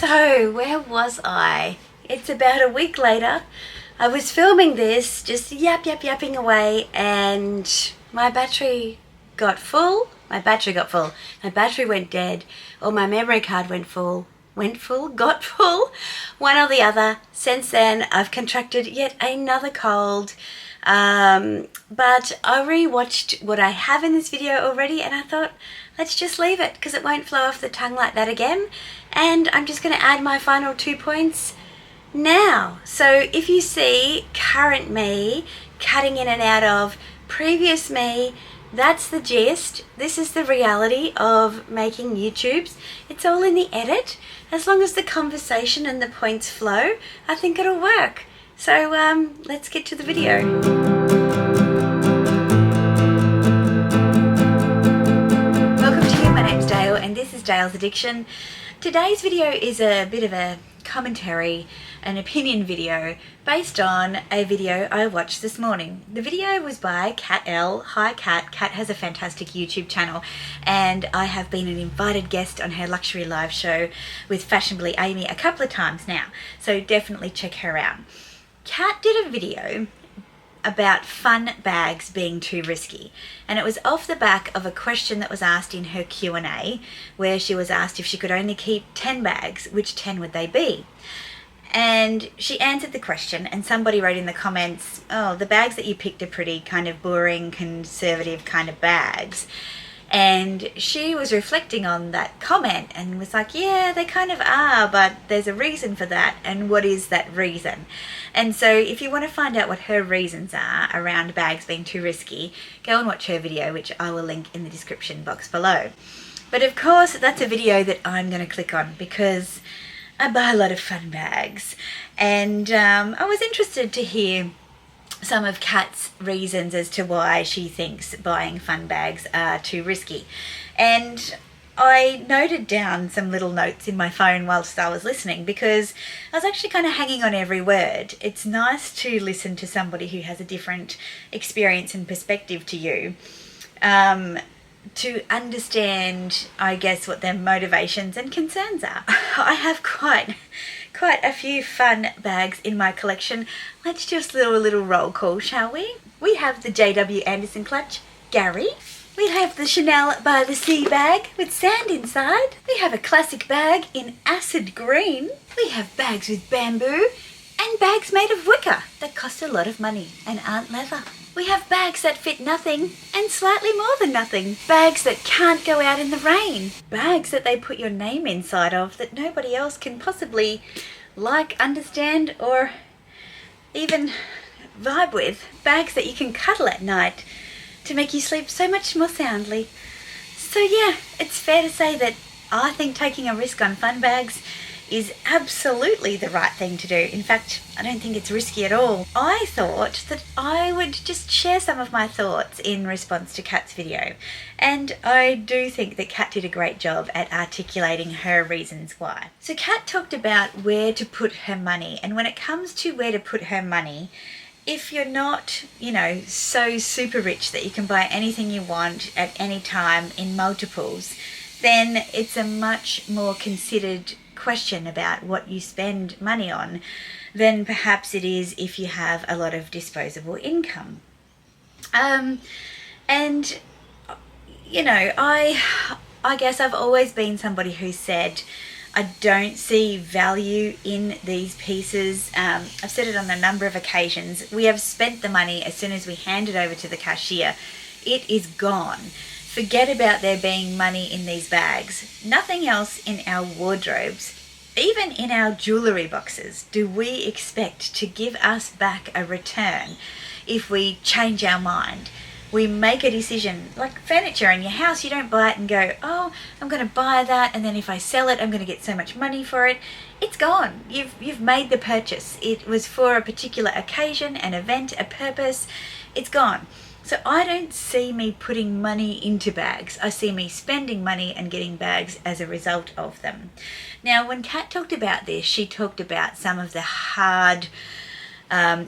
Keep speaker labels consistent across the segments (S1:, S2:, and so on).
S1: So, where was I? It's about a week later. I was filming this, just yapping away, and my battery got full. My battery went dead, or my memory card got full, one or the other. Since then, I've contracted yet another cold. But I rewatched what I have in this video already, and I thought, let's just leave it, because it won't flow off the tongue like that again. And I'm just going to add my final 2 points now. So if you see current me cutting in and out of previous me, that's the gist. This is the reality of making YouTubes. It's all in the edit. As long as the conversation and the points flow, I think it'll work. So let's get to the video. Welcome to you, my name's Dale and this is Dale's Addiction. Today's video is a bit of a commentary, an opinion video based on a video I watched this morning. The video was by Kat L. Hi Kat. Kat has a fantastic YouTube channel and I have been an invited guest on her luxury live show with Fashionably Amy a couple of times now, so definitely check her out. Kat did a video about fun bags being too risky, and it was off the back of a question that was asked in her Q&A, where she was asked if she could only keep 10 bags, which 10 would they be? And she answered the question, and somebody wrote in the comments, oh, the bags that you picked are pretty kind of boring, conservative kind of bags. And she was reflecting on that comment and was like, yeah, they kind of are, but there's a reason for that. And what is that reason? And so if you want to find out what her reasons are around bags being too risky, go and watch her video, which I will link in the description box below. But of course, that's a video that I'm going to click on because I buy a lot of fun bags. And I was interested to hear some of Kat's reasons as to why she thinks buying fun bags are too risky. And I noted down some little notes in my phone whilst I was listening because I was actually kind of hanging on every word. It's nice to listen to somebody who has a different experience and perspective to you, to understand, I guess, what their motivations and concerns are. I have quite a few fun bags in my collection. Let's just do a little roll call, shall we? We have the J.W. Anderson clutch, Gary. We have the Chanel by the Sea bag with sand inside. We have a classic bag in acid green. We have bags with bamboo and bags made of wicker that cost a lot of money and aren't leather. We have bags that fit nothing and slightly more than nothing. Bags that can't go out in the rain. Bags that they put your name inside of that nobody else can possibly like, understand, or even vibe with. Bags that you can cuddle at night to make you sleep so much more soundly. So yeah, it's fair to say that I think taking a risk on fun bags is absolutely the right thing to do. In fact, I don't think it's risky at all. I thought that I would just share some of my thoughts in response to Kat's video. And I do think that Kat did a great job at articulating her reasons why. So Kat talked about where to put her money. And when it comes to where to put her money, if you're not, so super rich that you can buy anything you want at any time in multiples, then it's a much more considered question about what you spend money on than perhaps it is if you have a lot of disposable income. I guess I've always been somebody who said I don't see value in these pieces. I've said it on a number of occasions. We have spent the money as soon as we hand it over to the cashier. It is gone. Forget about there being money in these bags. Nothing else in our wardrobes, even in our jewellery boxes, do we expect to give us back a return if we change our mind. We make a decision, like furniture in your house, you don't buy it and go, oh, I'm going to buy that, and then if I sell it, I'm going to get so much money for it. It's gone. You've made the purchase. It was for a particular occasion, an event, a purpose. It's gone. So I don't see me putting money into bags. I see me spending money and getting bags as a result of them. Now, when Kat talked about this, she talked about some of the hard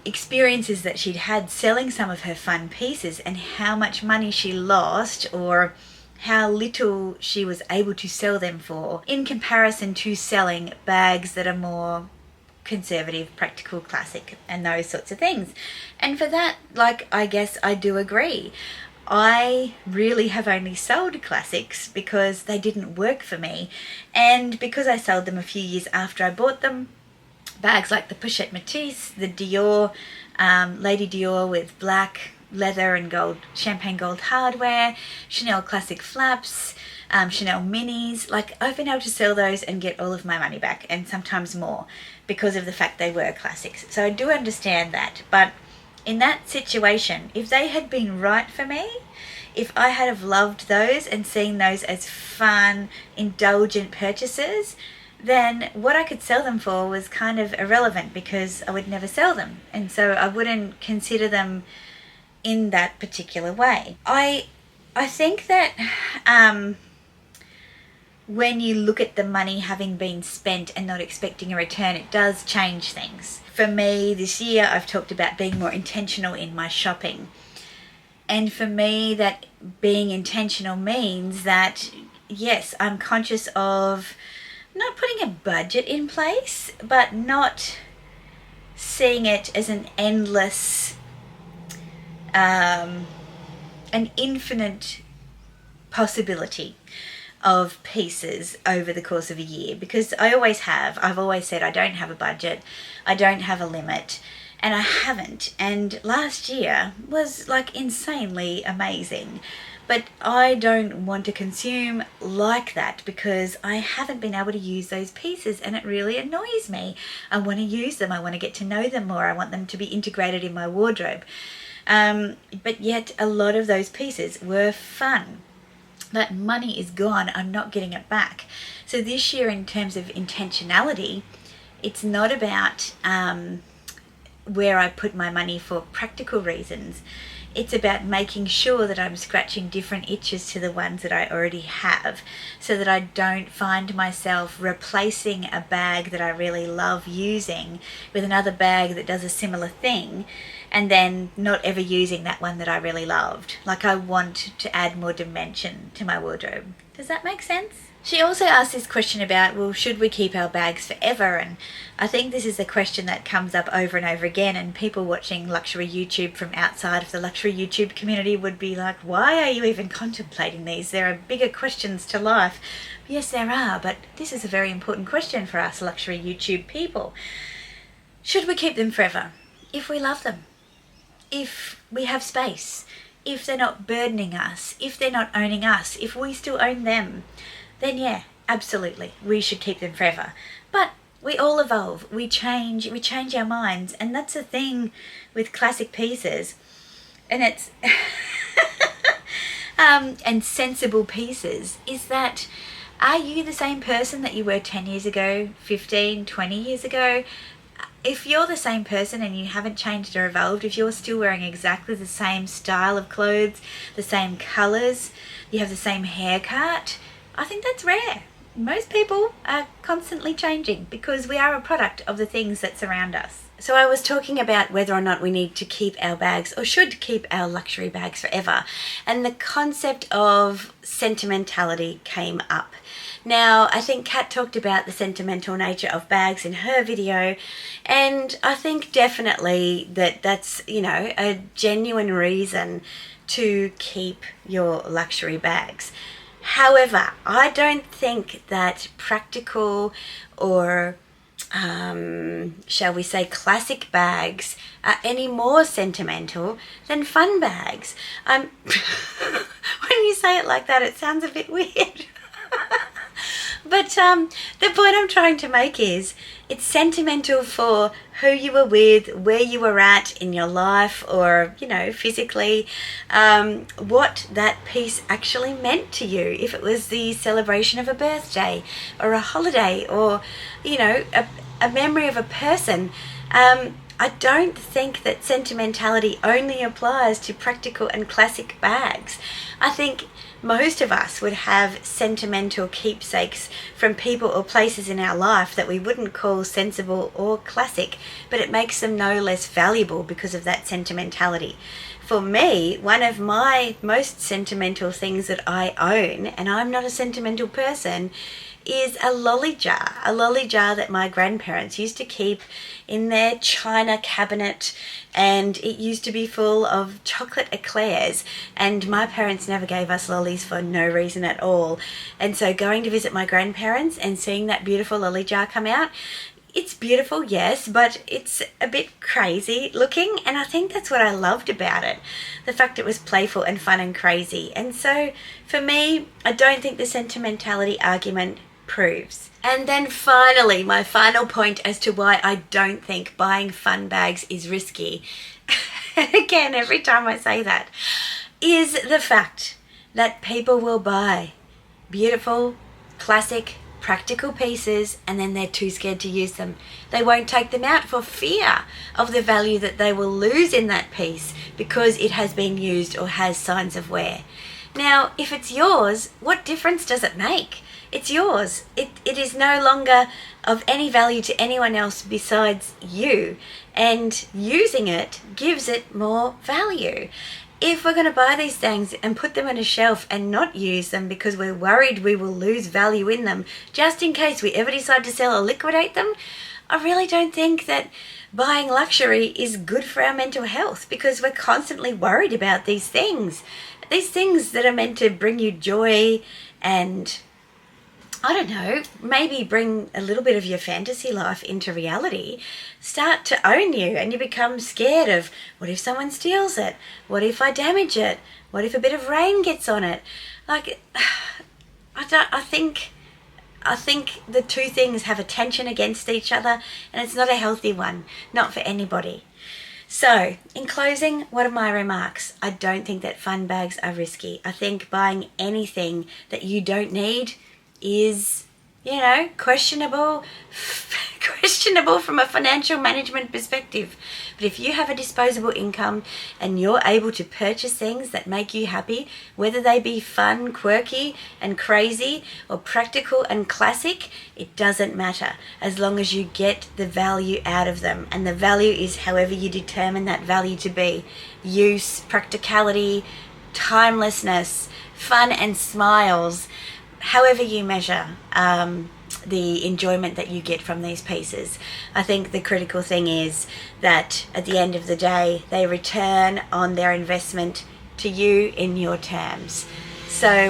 S1: experiences that she'd had selling some of her fun pieces and how much money she lost or how little she was able to sell them for in comparison to selling bags that are more conservative, practical, classic, and those sorts of things. And for that, like, I guess I do agree. I really have only sold classics because they didn't work for me, and because I sold them a few years after I bought them. Bags like the Pochette Métis, the Dior, Lady Dior with black leather and gold, champagne gold hardware, Chanel classic flaps, Chanel minis. Like, I've been able to sell those and get all of my money back, and sometimes more, because of the fact they were classics. So I do understand that. But in that situation, if they had been right for me, if I had have loved those and seen those as fun, indulgent purchases, then what I could sell them for was kind of irrelevant, because I would never sell them. And so I wouldn't consider them in that particular way. I think that when you look at the money having been spent and not expecting a return, it does change things. For me this year, I've talked about being more intentional in my shopping. And for me, that being intentional means that, yes, I'm conscious of not putting a budget in place, but not seeing it as an endless, an infinite possibility of pieces over the course of a year, because I've always said I don't have a budget, I don't have a limit, and I haven't. And last year was like insanely amazing, but I don't want to consume like that because I haven't been able to use those pieces, and it really annoys me. I want to use them, I want to get to know them more, I want them to be integrated in my wardrobe. But yet a lot of those pieces were fun. That money is gone, I'm not getting it back. So this year, in terms of intentionality, it's not about where I put my money for practical reasons. It's about making sure that I'm scratching different itches to the ones that I already have, so that I don't find myself replacing a bag that I really love using with another bag that does a similar thing, and then not ever using that one that I really loved. Like, I want to add more dimension to my wardrobe. Does that make sense? She also asked this question about, well, should we keep our bags forever? And I think this is a question that comes up over and over again, and people watching luxury YouTube from outside of the luxury YouTube community would be like, why are you even contemplating these? There are bigger questions to life. Yes, there are, but this is a very important question for us luxury YouTube people. Should we keep them forever? If we love them, if we have space, if they're not burdening us, if they're not owning us, if we still own them, then yeah, absolutely, we should keep them forever. But we all evolve, we change our minds, and that's the thing with classic pieces, and it's and sensible pieces, is that, are you the same person that you were 10 years ago, 15, 20 years ago? If you're the same person and you haven't changed or evolved, if you're still wearing exactly the same style of clothes, the same colours, you have the same haircut, I think that's rare. Most people are constantly changing because we are a product of the things that surround us. So I was talking about whether or not we need to keep our bags or should keep our luxury bags forever. And the concept of sentimentality came up. Now, I think Kat talked about the sentimental nature of bags in her video, and I think definitely that that's, you know, a genuine reason to keep your luxury bags. However, I don't think that practical or shall we say classic bags are any more sentimental than fun bags. When you say it like that, it sounds a bit weird. But the point I'm trying to make is it's sentimental for who you were with, where you were at in your life, or, you know, physically, what that piece actually meant to you. If it was the celebration of a birthday or a holiday or, you know, a memory of a person, I don't think that sentimentality only applies to practical and classic bags. I think most of us would have sentimental keepsakes from people or places in our life that we wouldn't call sensible or classic, but it makes them no less valuable because of that sentimentality. For me, one of my most sentimental things that I own, and I'm not a sentimental person, is a lolly jar that my grandparents used to keep in their china cabinet, and it used to be full of chocolate eclairs, and my parents never gave us lollies for no reason at all. And so going to visit my grandparents and seeing that beautiful lolly jar come out, it's beautiful, yes, but it's a bit crazy looking, and I think that's what I loved about it, the fact it was playful and fun and crazy. And so for me, I don't think the sentimentality argument proves. And then finally, my final point as to why I don't think buying fun bags is risky, again, every time I say that, is the fact that people will buy beautiful, classic, practical pieces and then they're too scared to use them. They won't take them out for fear of the value that they will lose in that piece because it has been used or has signs of wear. Now, if it's yours, what difference does it make? It's yours. It is no longer of any value to anyone else besides you, and using it gives it more value. If we're going to buy these things and put them on a shelf and not use them because we're worried we will lose value in them, just in case we ever decide to sell or liquidate them, I really don't think that buying luxury is good for our mental health, because we're constantly worried about these things that are meant to bring you joy and, I don't know, maybe bring a little bit of your fantasy life into reality, start to own you, and you become scared of, what if someone steals it? What if I damage it? What if a bit of rain gets on it? Like, I think the two things have a tension against each other, and it's not a healthy one, not for anybody. So, in closing, what are my remarks? I don't think that fun bags are risky. I think buying anything that you don't need is, questionable from a financial management perspective. But if you have a disposable income and you're able to purchase things that make you happy, whether they be fun, quirky and crazy, or practical and classic, it doesn't matter, as long as you get the value out of them. And the value is however you determine that value to be: use, practicality, timelessness, fun and smiles, however you measure the enjoyment that you get from these pieces. I think the critical thing is that at the end of the day, they return on their investment to you in your terms. So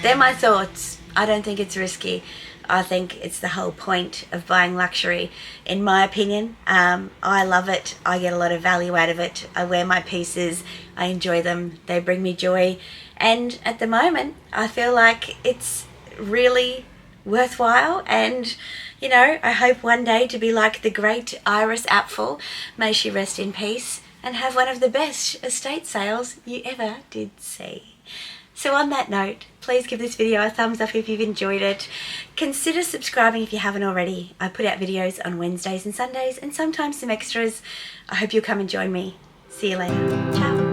S1: they're my thoughts. I don't think it's risky. I think it's the whole point of buying luxury. In my opinion, I love it. I get a lot of value out of it. I wear my pieces. I enjoy them. They bring me joy. And at the moment, I feel like it's really worthwhile, and I hope one day to be like the great Iris Apfel, may she rest in peace, and have one of the best estate sales you ever did see. So on that note, please give this video a thumbs up if you've enjoyed it. Consider subscribing if you haven't already. I put out videos on Wednesdays and Sundays, and sometimes some extras. I hope you'll come and join me. See you later. Ciao.